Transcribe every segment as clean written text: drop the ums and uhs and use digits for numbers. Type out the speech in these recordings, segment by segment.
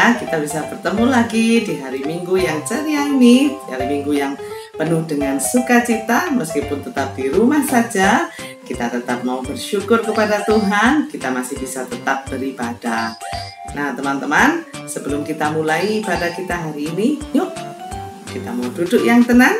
ya, kita bisa bertemu lagi di hari Minggu yang ceria ini, hari Minggu yang penuh dengan sukacita. Meskipun tetap di rumah saja, kita tetap mau bersyukur kepada Tuhan, kita masih bisa tetap beribadah. Nah teman-teman, sebelum kita mulai ibadah kita hari ini, yuk kita mau duduk yang tenang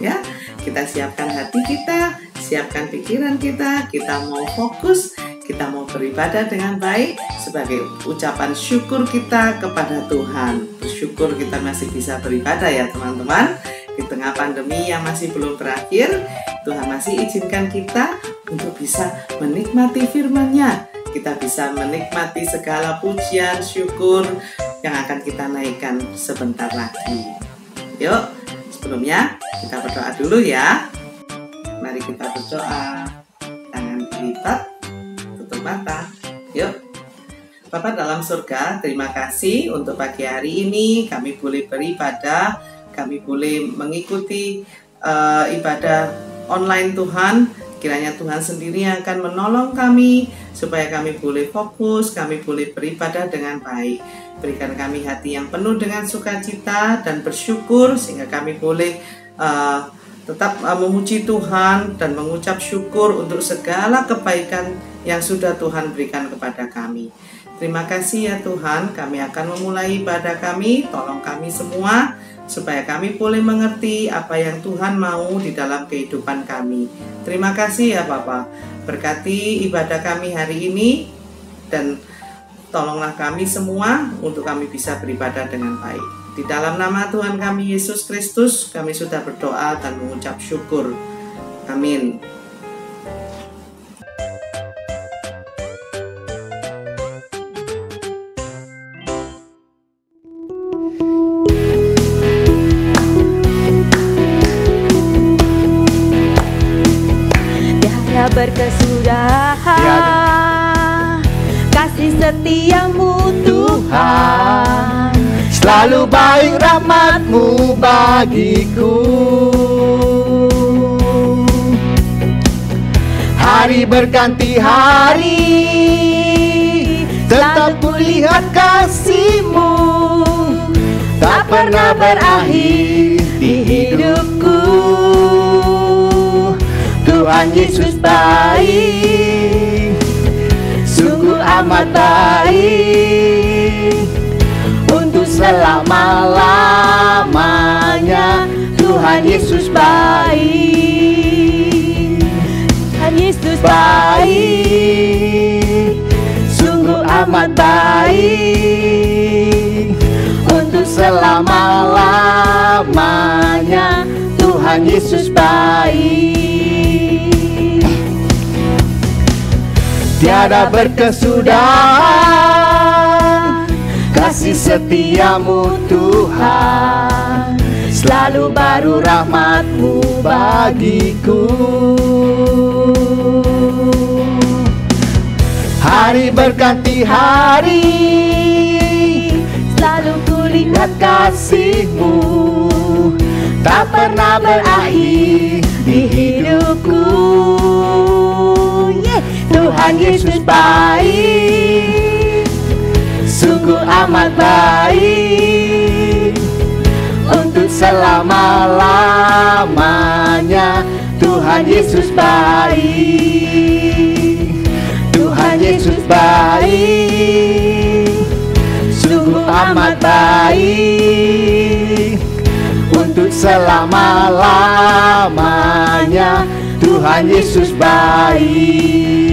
ya. Kita siapkan hati kita, siapkan pikiran kita mau fokus, kita mau beribadah dengan baik sebagai ucapan syukur kita kepada Tuhan. Bersyukur kita masih bisa beribadah ya teman-teman. Di tengah pandemi yang masih belum berakhir, Tuhan masih izinkan kita untuk bisa menikmati firman-Nya. Kita bisa menikmati segala pujian, syukur yang akan kita naikkan sebentar lagi. Yuk, sebelumnya kita berdoa dulu ya. Mari kita berdoa. Tangan dilipat, tutup mata. Yuk. Bapa dalam surga, terima kasih untuk pagi hari ini kami boleh beribadah, kami boleh mengikuti ibadah online Tuhan. Kiranya Tuhan sendiri yang akan menolong kami supaya kami boleh fokus, kami boleh beribadah dengan baik. Berikan kami hati yang penuh dengan sukacita dan bersyukur sehingga kami boleh tetap memuji Tuhan dan mengucap syukur untuk segala kebaikan yang sudah Tuhan berikan kepada kami. Terima kasih ya Tuhan, kami akan memulai ibadah kami, tolong kami semua supaya kami boleh mengerti apa yang Tuhan mau di dalam kehidupan kami. Terima kasih ya Bapa, berkati ibadah kami hari ini dan tolonglah kami semua untuk kami bisa beribadah dengan baik. Di dalam nama Tuhan kami Yesus Kristus, kami sudah berdoa dan mengucap syukur. Amin. Tiada berkesudahan, kasih setiamu Tuhan, selalu baik rahmat-Mu bagiku. Hari berganti hari, tetap kulihat kasih-Mu, tak pernah berakhir di hidupku. Tuhan Yesus baik, sungguh amat baik, untuk selama-lamanya. Tuhan Yesus baik, Tuhan Yesus baik, sungguh amat baik, untuk selama-lamanya. Tuhan Yesus baik. Tiada berkesudahan, kasih setiamu Tuhan, selalu baru rahmat-Mu bagiku. Hari berganti hari, selalu kulihat kasih-Mu, tak pernah berakhir di hidupku. Tuhan Yesus baik, sungguh amat baik, untuk selama-lamanya. Tuhan Yesus baik, Tuhan Yesus baik, sungguh amat baik, untuk selama-lamanya. Tuhan Yesus baik.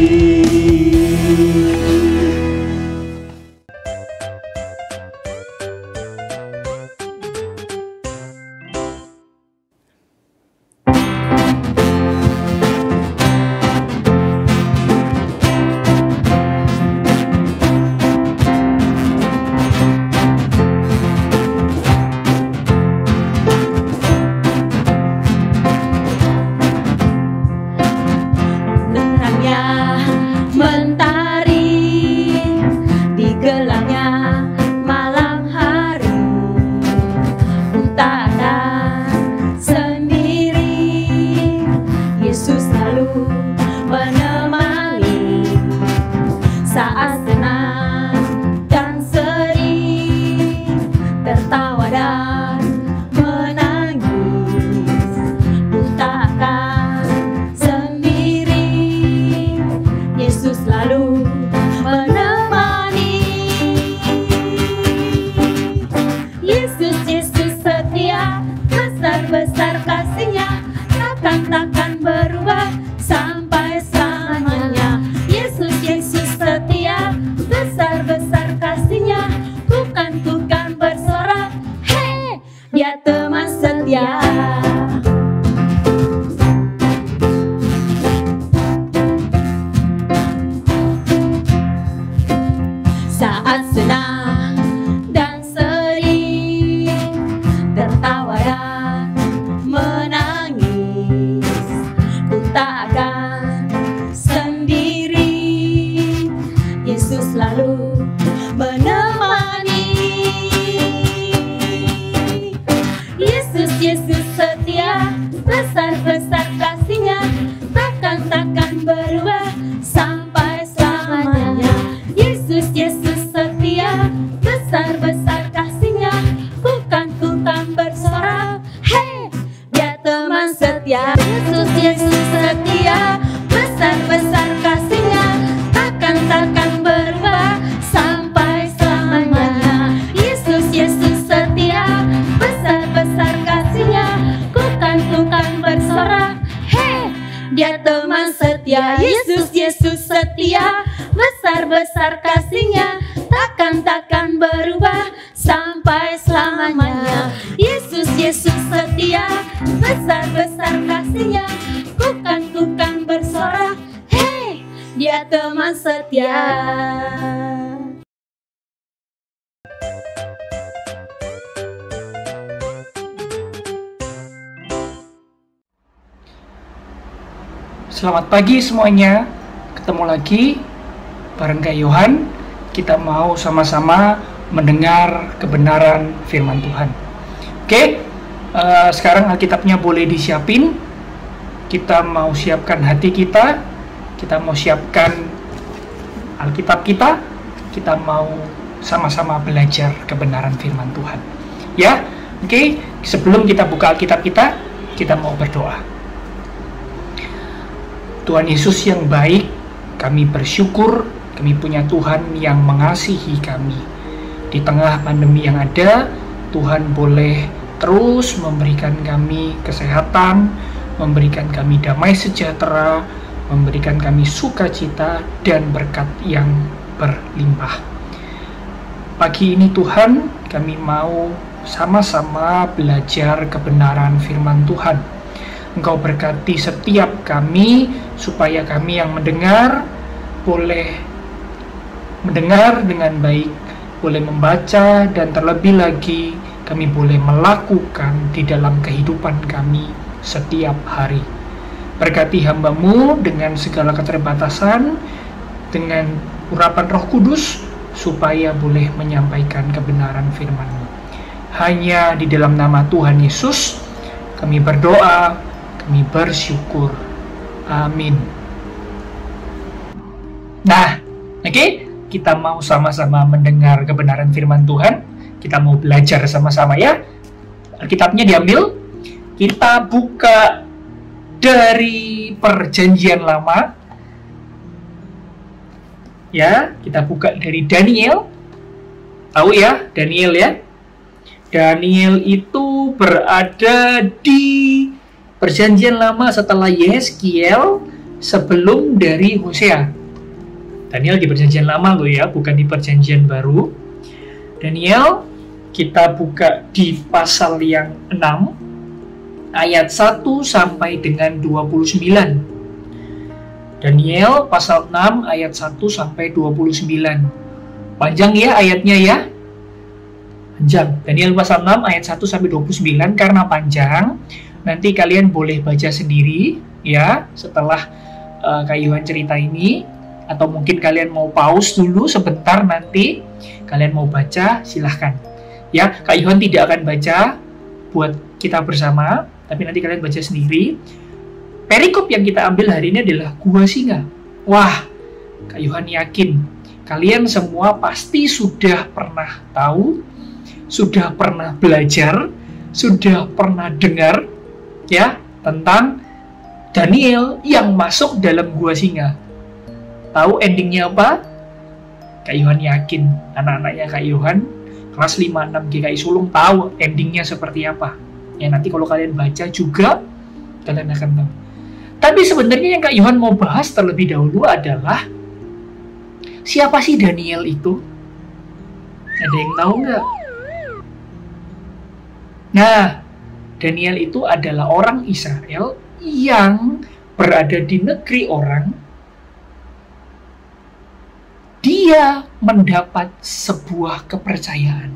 Terangnya Saat senang dan sedih, tertawa dan menangis, ku tak akan sendiri. Yesus selalu menemani. Yesus, Yesus setia, besar-besar kasih-Nya, takkan berubah sampai selamanya. Yesus, Yesus setia, besar-besar kasih-Nya, ku kan bersorak, hey, Dia teman setia. Yesus, Yesus setia, besar-besar kasih-Nya, takkan berubah sampai selamanya. Yesus, Yesus setia, besar-besar kasih-Nya, ku kan bersorak, hey, Dia teman setia. Yesus, Yesus setia, besar-besar kasih-Nya, takkan berubah sampai selamanya. Yesus, Yesus setia, besar-besar kasih-Nya, ku kan bersorak, hey, Dia teman setia. Selamat pagi semuanya, ketemu lagi bareng Kak Yohan. Kita mau sama-sama mendengar kebenaran firman Tuhan. Oke, sekarang Alkitabnya boleh disiapin. Kita mau siapkan hati kita mau siapkan Alkitab kita mau sama-sama belajar kebenaran firman Tuhan. Ya, oke, sebelum kita buka Alkitab kita mau berdoa. Tuhan Yesus yang baik, kami bersyukur kami punya Tuhan yang mengasihi kami. Di tengah pandemi yang ada, Tuhan boleh terus memberikan kami kesehatan, memberikan kami damai sejahtera, memberikan kami sukacita dan berkat yang berlimpah. Pagi ini Tuhan, kami mau sama-sama belajar kebenaran firman Tuhan. Engkau berkati setiap kami, supaya kami yang mendengar boleh mendengar dengan baik, boleh membaca, dan terlebih lagi kami boleh melakukan di dalam kehidupan kami setiap hari. Berkati hamba-Mu dengan segala keterbatasan, dengan urapan Roh Kudus, supaya boleh menyampaikan kebenaran firman-Mu. Hanya di dalam nama Tuhan Yesus kami berdoa, kami bersyukur. Amin. Nah, oke, kita mau sama-sama mendengar kebenaran firman Tuhan. Kita mau belajar sama-sama ya. Alkitabnya diambil. Kita buka dari Perjanjian Lama. Ya, kita buka dari Daniel. Tahu ya, Daniel ya. Daniel itu berada di Perjanjian Lama setelah Yeskiel, sebelum dari Hosea. Daniel di Perjanjian Lama loh ya, bukan di Perjanjian Baru. Daniel, kita buka di pasal yang 6, ayat 1 sampai dengan 29. Daniel pasal 6 ayat 1 sampai 29. Panjang ya ayatnya ya. Panjang. Daniel pasal 6 ayat 1 sampai 29 karena panjang. Nanti kalian boleh baca sendiri ya setelah Kak Yohan cerita ini, atau mungkin kalian mau pause dulu sebentar, nanti kalian mau baca silahkan ya. Kak Yohan tidak akan baca buat kita bersama, tapi nanti kalian baca sendiri. Perikop yang kita ambil hari ini adalah Gua Singa. Wah, Kak Yohan yakin kalian semua pasti sudah pernah tahu, sudah pernah belajar, sudah pernah dengar ya tentang Daniel yang masuk dalam Gua Singa. Tahu endingnya apa? Kak Yohan yakin anak-anaknya Kak Yohan kelas 5-6 GKI Sulung tahu endingnya seperti apa. Ya nanti kalau kalian baca juga kalian akan tahu. Tapi sebenarnya yang Kak Yohan mau bahas terlebih dahulu adalah siapa sih Daniel itu? Ada yang tahu nggak? Nah, Daniel itu adalah orang Israel yang berada di negeri orang. Dia mendapat sebuah kepercayaan.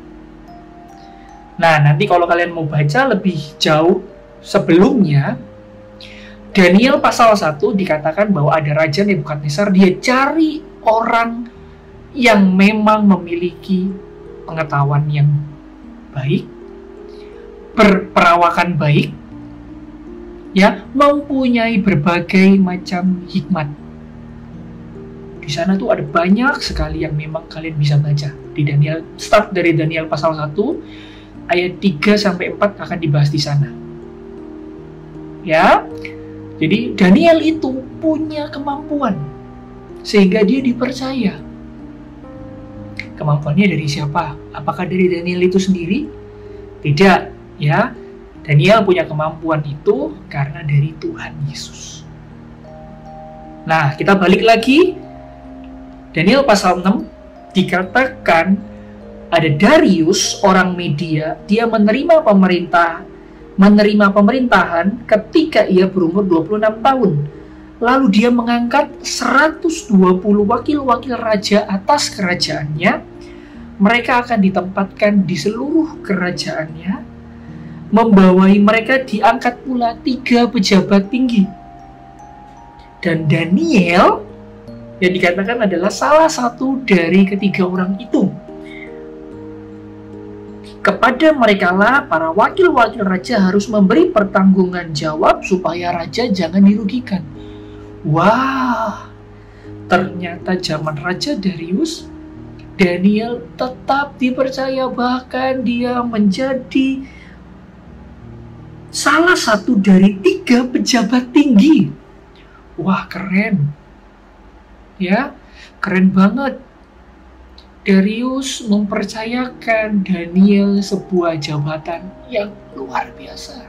Nah, nanti kalau kalian mau baca lebih jauh sebelumnya, Daniel pasal 1 dikatakan bahwa ada Raja Nebukadnezar, dia cari orang yang memang memiliki pengetahuan yang baik, berperawakan baik, ya, mempunyai berbagai macam hikmat. Di sana tuh ada banyak sekali yang memang kalian bisa baca di Daniel. Start dari Daniel pasal 1 ayat 3 sampai 4 akan dibahas di sana. Ya. Jadi Daniel itu punya kemampuan sehingga dia dipercaya. Kemampuannya dari siapa? Apakah dari Daniel itu sendiri? Tidak, ya. Daniel punya kemampuan itu karena dari Tuhan Yesus. Nah, kita balik lagi. Daniel pasal 6 dikatakan ada Darius, orang Media, dia menerima pemerintahan ketika ia berumur 26 tahun. Lalu dia mengangkat 120 wakil-wakil raja atas kerajaannya. Mereka akan ditempatkan di seluruh kerajaannya. Membawai mereka diangkat pula 3 pejabat tinggi. Dan Daniel yang dikatakan adalah salah satu dari ketiga orang itu. Kepada merekalah para wakil-wakil raja harus memberi pertanggungan jawab supaya raja jangan dirugikan. Wah, ternyata zaman Raja Darius, Daniel tetap dipercaya, bahkan dia menjadi salah satu dari 3 pejabat tinggi. Wah, keren. Ya, keren banget. Darius mempercayakan Daniel sebuah jabatan yang luar biasa.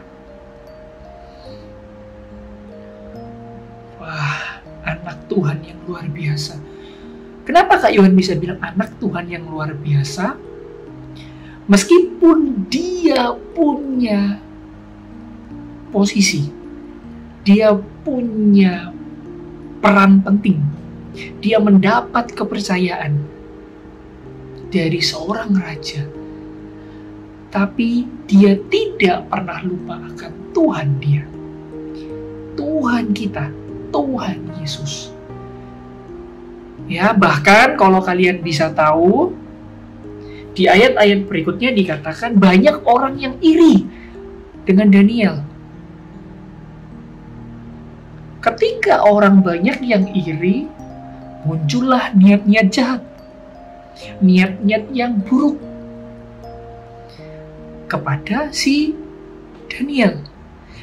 Wah, anak Tuhan yang luar biasa. Kenapa Kak Yohan bisa bilang anak Tuhan yang luar biasa? Meskipun dia punya posisi, dia punya peran penting, dia mendapat kepercayaan dari seorang raja, tapi dia tidak pernah lupa akan Tuhan dia, Tuhan kita, Tuhan Yesus. Ya, bahkan kalau kalian bisa tahu, di ayat-ayat berikutnya dikatakan banyak orang yang iri dengan Daniel. Ketika orang banyak yang iri, muncullah niat-niat jahat, niat-niat yang buruk kepada si Daniel,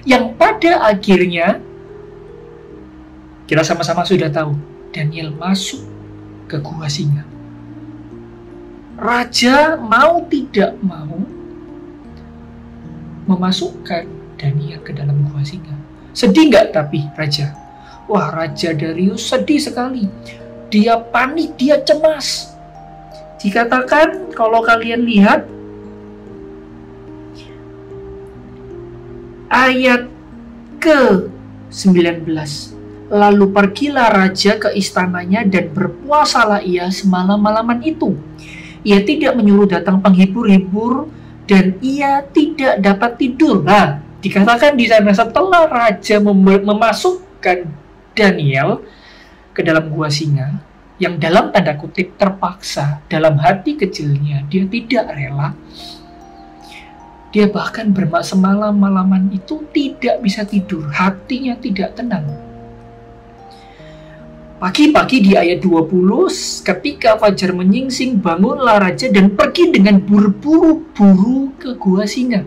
yang pada akhirnya kita sama-sama sudah tahu, Daniel masuk ke gua singa. Raja mau tidak mau memasukkan Daniel ke dalam gua singa. Sedih nggak tapi raja? Wah, Raja Darius sedih sekali. Dia panik, dia cemas. Dikatakan kalau kalian lihat ayat ke-19. Lalu pergilah raja ke istananya dan berpuasalah ia semalam-malaman itu. Ia tidak menyuruh datang penghibur-hibur dan ia tidak dapat tidur. Nah, dikatakan di sana setelah raja memasukkan Daniel ke dalam gua singa, yang dalam tanda kutip terpaksa, dalam hati kecilnya dia tidak rela. Dia bahkan semalam-malaman itu tidak bisa tidur, hatinya tidak tenang. Pagi-pagi di ayat 20, ketika fajar menyingsing, bangunlah raja dan pergi dengan berburu-buru ke gua singa.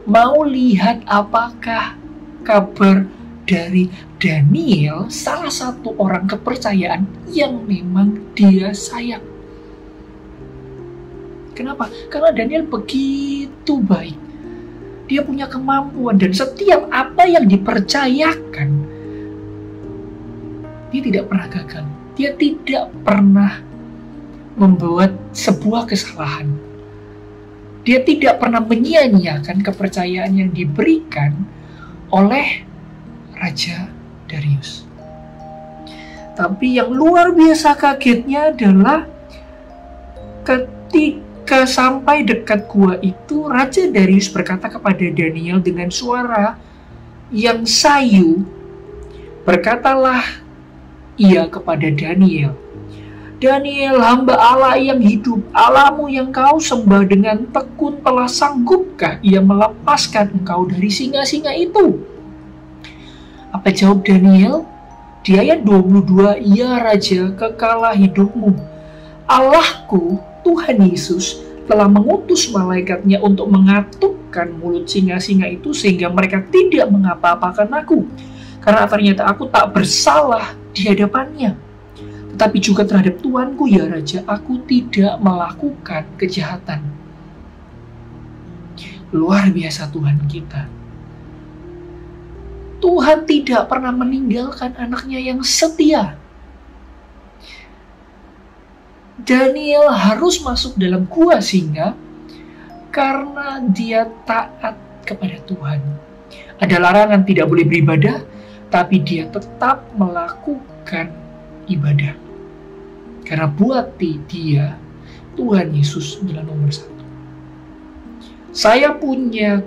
Mau lihat apakah kabar dari Daniel, salah satu orang kepercayaan yang memang dia sayang. Kenapa? Karena Daniel begitu baik. Dia punya kemampuan dan setiap apa yang dipercayakan, dia tidak pernah gagal. Dia tidak pernah membuat sebuah kesalahan. Dia tidak pernah menyia-nyiakan kepercayaan yang diberikan oleh Raja Darius. Tapi yang luar biasa kagetnya adalah ketika sampai dekat gua itu, Raja Darius berkata kepada Daniel dengan suara yang sayu, berkatalah ia kepada Daniel, "Daniel, hamba Allah yang hidup, Allahmu yang kau sembah dengan tekun telah sanggupkah ia melepaskan engkau dari singa-singa itu?" Apa jawab Daniel? Di ayat 22, "Ya Raja, kekalah hidupmu. Allahku, Tuhan Yesus, telah mengutus malaikatnya untuk mengatupkan mulut singa-singa itu sehingga mereka tidak mengapa-apakan aku. Karena ternyata aku tak bersalah di hadapannya. Tetapi juga terhadap Tuanku, ya Raja, aku tidak melakukan kejahatan." Luar biasa Tuhan kita. Tuhan tidak pernah meninggalkan anaknya yang setia. Daniel harus masuk dalam gua singa karena dia taat kepada Tuhan. Ada larangan tidak boleh beribadah, tapi dia tetap melakukan ibadah. Karena buat dia, Tuhan Yesus adalah nomor satu. Saya punya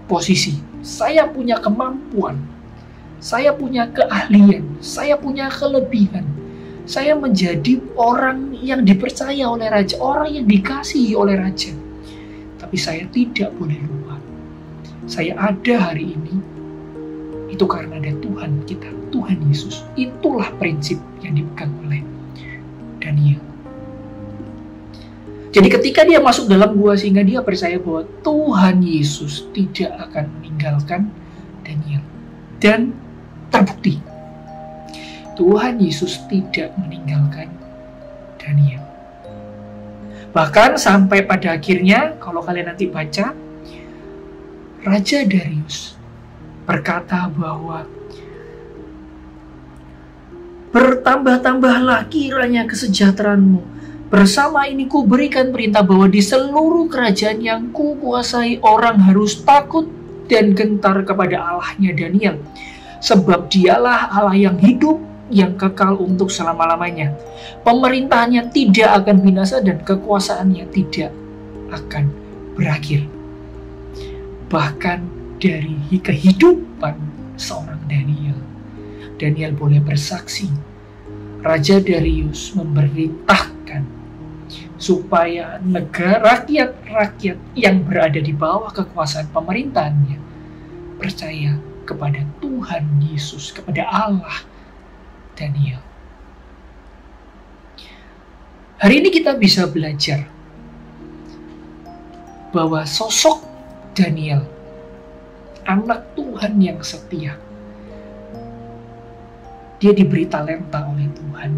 posisi, saya punya kemampuan, saya punya keahlian, saya punya kelebihan. Saya menjadi orang yang dipercaya oleh Raja, orang yang dikasihi oleh Raja. Tapi saya tidak boleh lupa, saya ada hari ini, itu karena ada Tuhan kita, Tuhan Yesus. Itulah prinsip yang dipegang oleh Daniel. Jadi ketika dia masuk dalam gua singa, dia percaya bahwa Tuhan Yesus tidak akan meninggalkan Daniel. Dan terbukti, Tuhan Yesus tidak meninggalkan Daniel. Bahkan sampai pada akhirnya, kalau kalian nanti baca, Raja Darius berkata bahwa "Bertambah-tambahlah kiranya kesejahteraanmu. Bersama ini ku berikan perintah bahwa di seluruh kerajaan yang ku kuasai orang harus takut dan gentar kepada Allahnya Daniel. Sebab dialah Allah yang hidup, yang kekal untuk selama-lamanya. Pemerintahannya tidak akan binasa dan kekuasaannya tidak akan berakhir." Bahkan dari kehidupan seorang Daniel boleh bersaksi, Raja Darius memerintahkan supaya negara rakyat yang berada di bawah kekuasaan pemerintahannya percaya kepada Tuhan Yesus, kepada Allah Daniel. Hari ini kita bisa belajar bahwa sosok Daniel, anak Tuhan yang setia, dia diberi talenta oleh Tuhan,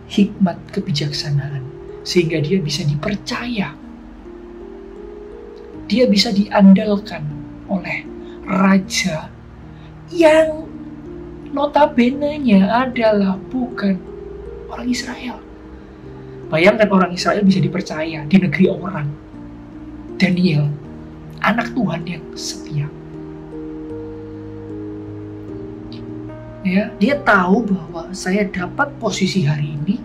hikmat kebijaksanaan, sehingga dia bisa dipercaya, dia bisa diandalkan oleh raja yang notabene-nya adalah bukan orang Israel. Bayangkan orang Israel bisa dipercaya di negeri orang. Daniel, anak Tuhan yang setia. Ya, dia tahu bahwa saya dapat posisi hari ini,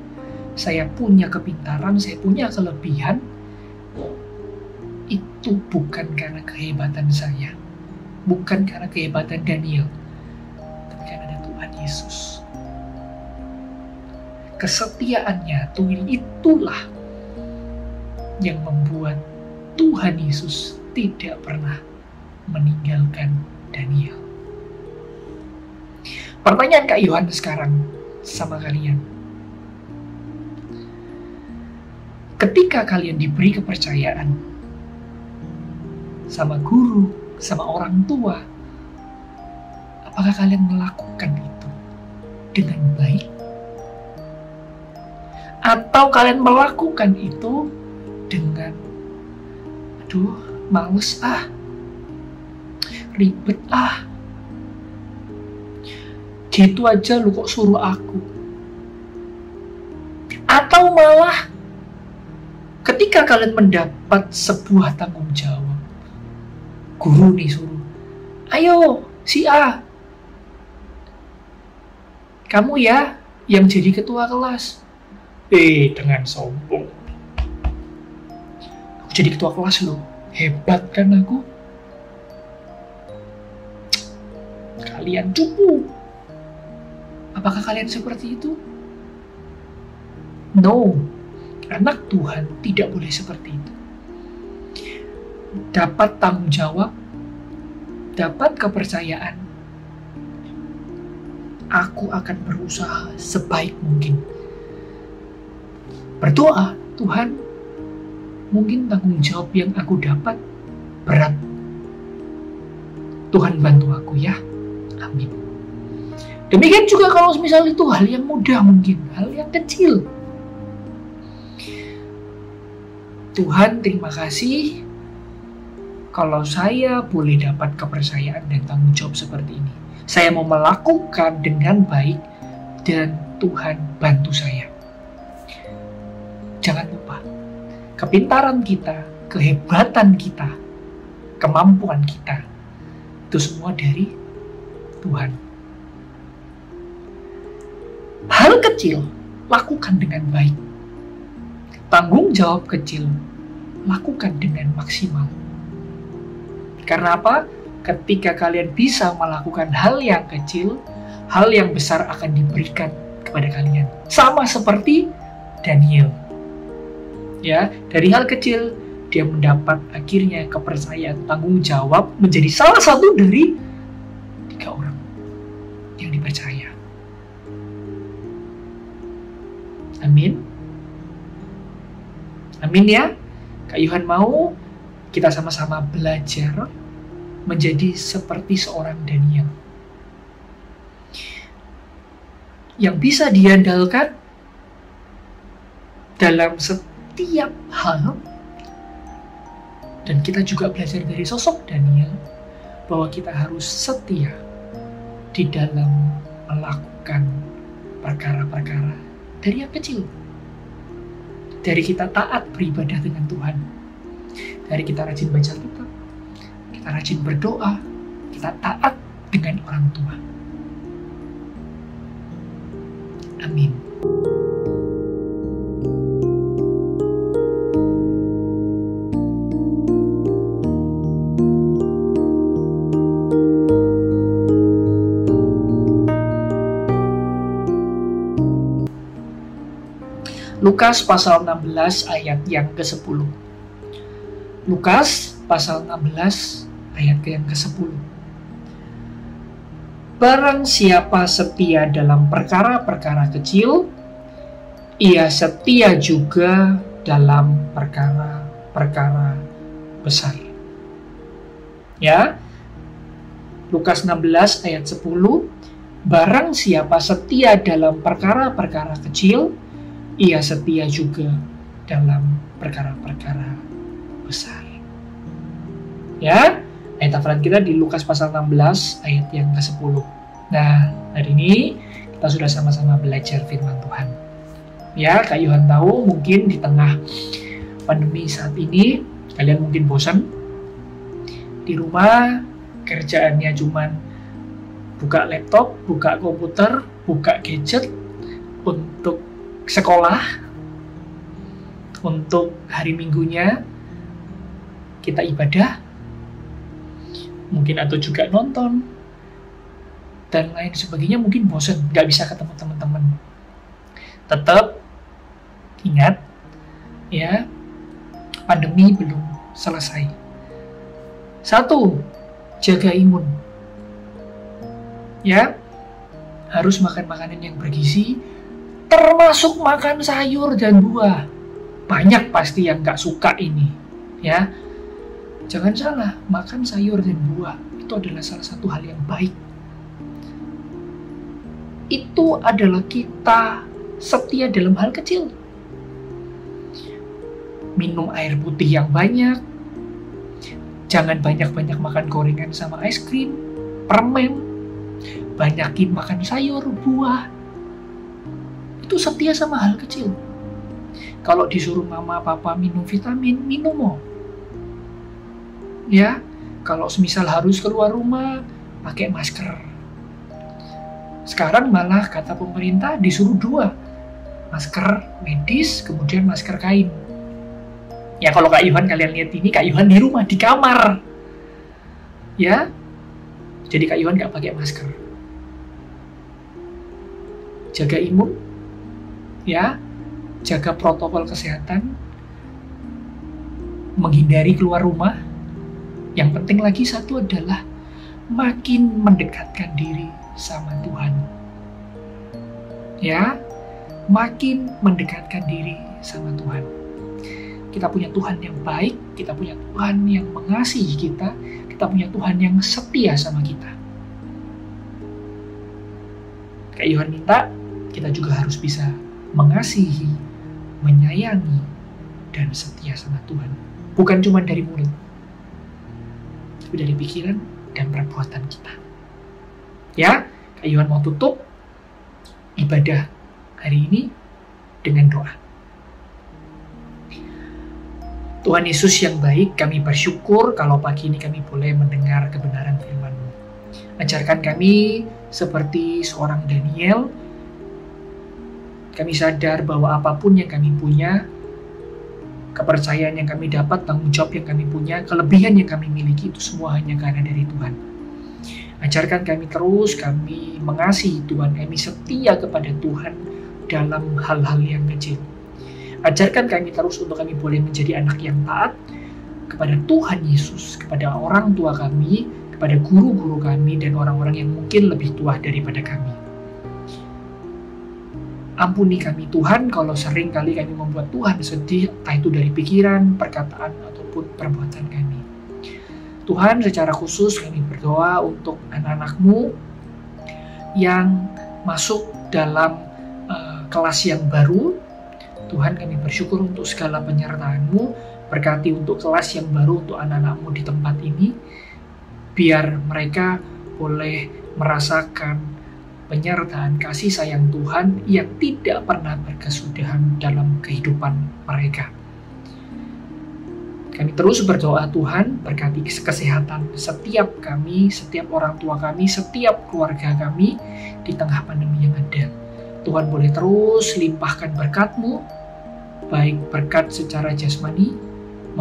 saya punya kepintaran, saya punya kelebihan, itu bukan karena kehebatan saya, bukan karena kehebatan Daniel, tapi karena ada Tuhan Yesus. Kesetiaannya, itulah yang membuat Tuhan Yesus tidak pernah meninggalkan Daniel. Pertanyaan Kak Yohanes sekarang sama kalian. Ketika kalian diberi kepercayaan sama guru, sama orang tua, apakah kalian melakukan itu dengan baik? Atau kalian melakukan itu dengan males ribet gitu aja lu kok suruh aku. Atau malah Ketika kalian mendapat sebuah tanggung jawab, guru nih suruh, ayo si A, kamu ya yang jadi ketua kelas. Dengan sombong, aku jadi ketua kelas loh, hebat kan aku. Kalian cupu. Apakah kalian seperti itu? No. Anak Tuhan tidak boleh seperti itu. Dapat tanggung jawab, dapat kepercayaan, aku akan berusaha sebaik mungkin. Berdoa, Tuhan, mungkin tanggung jawab yang aku dapat berat. Tuhan bantu aku ya. Amin. Demikian juga kalau misalnya itu hal yang mudah mungkin, hal yang kecil. Tuhan, terima kasih kalau saya boleh dapat kepercayaan dan tanggung jawab seperti ini. Saya mau melakukan dengan baik dan Tuhan bantu saya. Jangan lupa, kepintaran kita, kehebatan kita, kemampuan kita, itu semua dari Tuhan. Hal kecil, lakukan dengan baik. Tanggung jawab kecil, lakukan dengan maksimal. Karena apa? Ketika kalian bisa melakukan hal yang kecil, hal yang besar akan diberikan kepada kalian. Sama seperti Daniel. Ya, dari hal kecil, dia mendapat akhirnya kepercayaan, tanggung jawab menjadi salah satu dari 3 orang yang dipercaya. Amin. Amin ya. Kak Yohan mau kita sama-sama belajar menjadi seperti seorang Daniel yang bisa diandalkan dalam setiap hal. Dan kita juga belajar dari sosok Daniel bahwa kita harus setia di dalam melakukan perkara-perkara dari yang kecil. Dari kita taat beribadah dengan Tuhan, dari kita rajin baca kitab, kita rajin berdoa, kita taat dengan orang tua. Amin. Lukas pasal 16 ayat yang ke-10. Lukas pasal 16 ayat yang ke-10. Barang siapa setia dalam perkara-perkara kecil, ia setia juga dalam perkara-perkara besar. Ya. Lukas 16 ayat 10. Barang siapa setia dalam perkara-perkara kecil, ia setia juga dalam perkara-perkara besar. Ya, ayat hafalan kita di Lukas pasal 16 ayat yang ke-10. Nah, hari ini kita sudah sama-sama belajar firman Tuhan. Ya, Kak Yohan tahu mungkin di tengah pandemi saat ini kalian mungkin bosan di rumah, kerjaannya cuman buka laptop, buka komputer, buka gadget untuk sekolah, untuk hari minggunya kita ibadah, mungkin atau juga nonton dan lain sebagainya. Mungkin bosan, nggak bisa ketemu teman-teman. Tetap ingat ya, pandemi belum selesai. 1, jaga imun ya, harus makan makanan yang bergizi, termasuk makan sayur dan buah. Banyak pasti yang gak suka ini, ya. Jangan salah, makan sayur dan buah itu adalah salah satu hal yang baik. Itu adalah kita setia dalam hal kecil. Minum air putih yang banyak. Jangan banyak-banyak makan gorengan sama es krim, permen. Banyakin makan sayur, buah. Itu setia sama hal kecil. Kalau disuruh mama papa minum vitamin, minum mau. Ya, kalau semisal harus keluar rumah, pakai masker. Sekarang malah kata pemerintah disuruh 2, masker medis, kemudian masker kain. Ya kalau Kak Yohan kalian lihat ini, Kak Yohan di rumah, di kamar. Ya, jadi Kak Yohan nggak pakai masker. Jaga imun, ya, jaga protokol kesehatan, menghindari keluar rumah. Yang penting lagi satu adalah makin mendekatkan diri sama Tuhan. Ya, makin mendekatkan diri sama Tuhan. Kita punya Tuhan yang baik, kita punya Tuhan yang mengasihi kita punya Tuhan yang setia sama kita. Kak Yohan minta, kita juga harus bisa mengasihi, menyayangi, dan setia sama Tuhan. Bukan cuma dari mulut, tapi dari pikiran dan perbuatan kita. Ya, Kak Yohan mau tutup ibadah hari ini dengan doa. Tuhan Yesus yang baik, kami bersyukur kalau pagi ini kami boleh mendengar kebenaran firman-Mu. Ajarkan kami seperti seorang Daniel. Kami sadar bahwa apapun yang kami punya, kepercayaan yang kami dapat, tanggung jawab yang kami punya, kelebihan yang kami miliki itu semua hanya karena dari Tuhan. Ajarkan kami terus, kami mengasihi Tuhan, kami setia kepada Tuhan dalam hal-hal yang kecil. Ajarkan kami terus untuk kami boleh menjadi anak yang taat kepada Tuhan Yesus, kepada orang tua kami, kepada guru-guru kami, dan orang-orang yang mungkin lebih tua daripada kami. Ampuni kami Tuhan kalau sering kali kami membuat Tuhan sedih, entah itu dari pikiran, perkataan, ataupun perbuatan kami. Tuhan, secara khusus kami berdoa untuk anak-anak-Mu yang masuk dalam kelas yang baru. Tuhan, kami bersyukur untuk segala penyertaan-Mu, berkati untuk kelas yang baru untuk anak-anak-Mu di tempat ini, biar mereka boleh merasakan penyertaan kasih sayang Tuhan yang tidak pernah berkesudahan dalam kehidupan mereka. Kami terus berdoa Tuhan, berkati kesehatan setiap kami, setiap orang tua kami, setiap keluarga kami di tengah pandemi yang ada. Tuhan boleh terus limpahkan berkat-Mu, baik berkat secara jasmani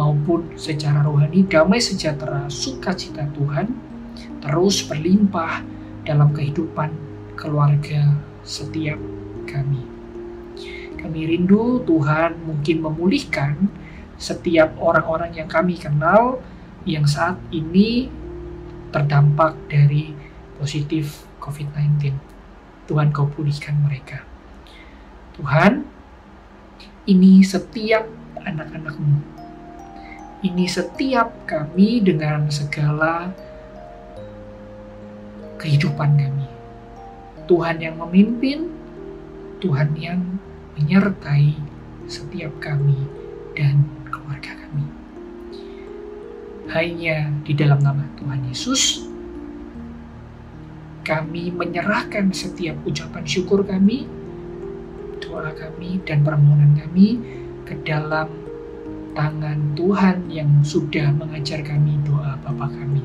maupun secara rohani, damai sejahtera, sukacita Tuhan terus berlimpah dalam kehidupan keluarga setiap kami. Kami rindu Tuhan mungkin memulihkan setiap orang-orang yang kami kenal yang saat ini terdampak dari positif COVID-19. Tuhan, Kau pulihkan mereka. Tuhan, ini setiap anak-anak-Mu. Ini setiap kami dengan segala kehidupan kami. Tuhan yang memimpin, Tuhan yang menyertai setiap kami dan keluarga kami. Hanya di dalam nama Tuhan Yesus, kami menyerahkan setiap ucapan syukur kami, doa kami, dan permohonan kami ke dalam tangan Tuhan yang sudah mengajar kami doa Bapa kami.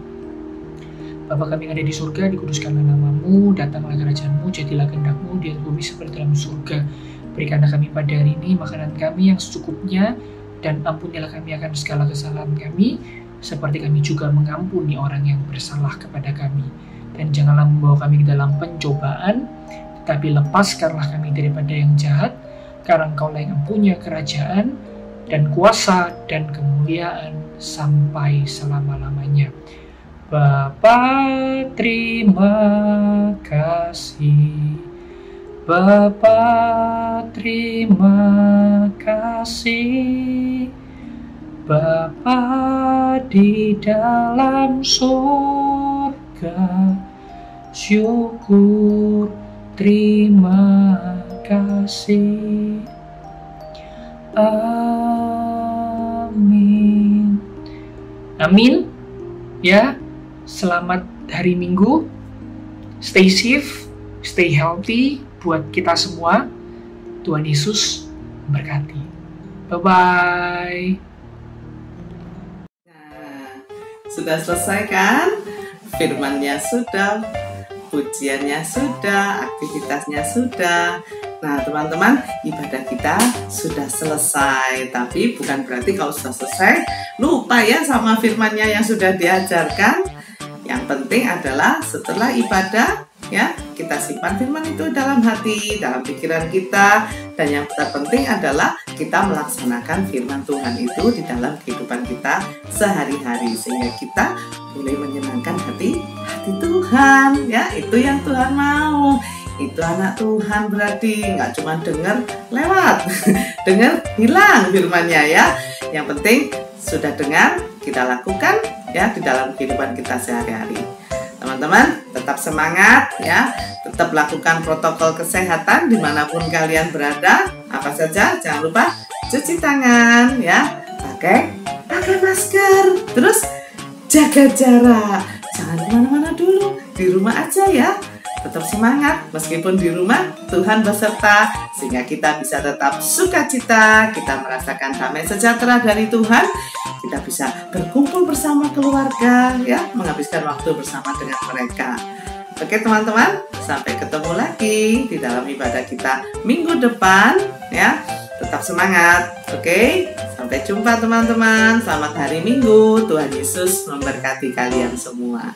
Bapa kami yang ada di surga, dikuduskanlah nama-Mu, datanglah kerajaan-Mu, jadilah kehendak-Mu di atas bumi seperti dalam surga. Berikanlah kami pada hari ini makanan kami yang secukupnya, dan ampunilah kami akan segala kesalahan kami, seperti kami juga mengampuni orang yang bersalah kepada kami. Dan janganlah membawa kami ke dalam pencobaan, tetapi lepaskanlah kami daripada yang jahat, karena Engkau-lah yang punya kerajaan, dan kuasa, dan kemuliaan sampai selama-lamanya. Bapa, terima kasih. Bapa, terima kasih. Bapa di dalam surga, syukur, terima kasih. Amin. Amin. Ya, selamat hari Minggu. Stay safe, stay healthy buat kita semua. Tuhan Yesus memberkati. Bye-bye. Nah, sudah selesai kan? Firmannya sudah, pujiannya sudah, aktivitasnya sudah. Nah teman-teman, ibadah kita sudah selesai. Tapi bukan berarti kalau sudah selesai lupa ya sama firmannya yang sudah diajarkan. Yang penting adalah setelah ibadah ya, kita simpan firman itu dalam hati, dalam pikiran kita. Dan yang terpenting adalah kita melaksanakan firman Tuhan itu di dalam kehidupan kita sehari-hari, sehingga kita boleh menyenangkan hati Tuhan ya. Itu yang Tuhan mau. Itu anak Tuhan berarti nggak cuma dengar lewat dengar hilang firmannya ya. Yang penting sudah dengar, kita lakukan ya di dalam kehidupan kita sehari-hari. Teman-teman tetap semangat ya, tetap lakukan protokol kesehatan dimanapun kalian berada. Apa saja jangan lupa cuci tangan ya, pakai masker, terus jaga jarak, jangan kemana-mana dulu, di rumah aja ya. Tetap semangat, meskipun di rumah Tuhan beserta, sehingga kita bisa tetap sukacita, kita merasakan damai sejahtera dari Tuhan, kita bisa berkumpul bersama keluarga ya, menghabiskan waktu bersama dengan mereka. Oke teman-teman, sampai ketemu lagi di dalam ibadah kita minggu depan ya. Tetap semangat, oke? Sampai jumpa teman-teman, selamat hari Minggu, Tuhan Yesus memberkati kalian semua.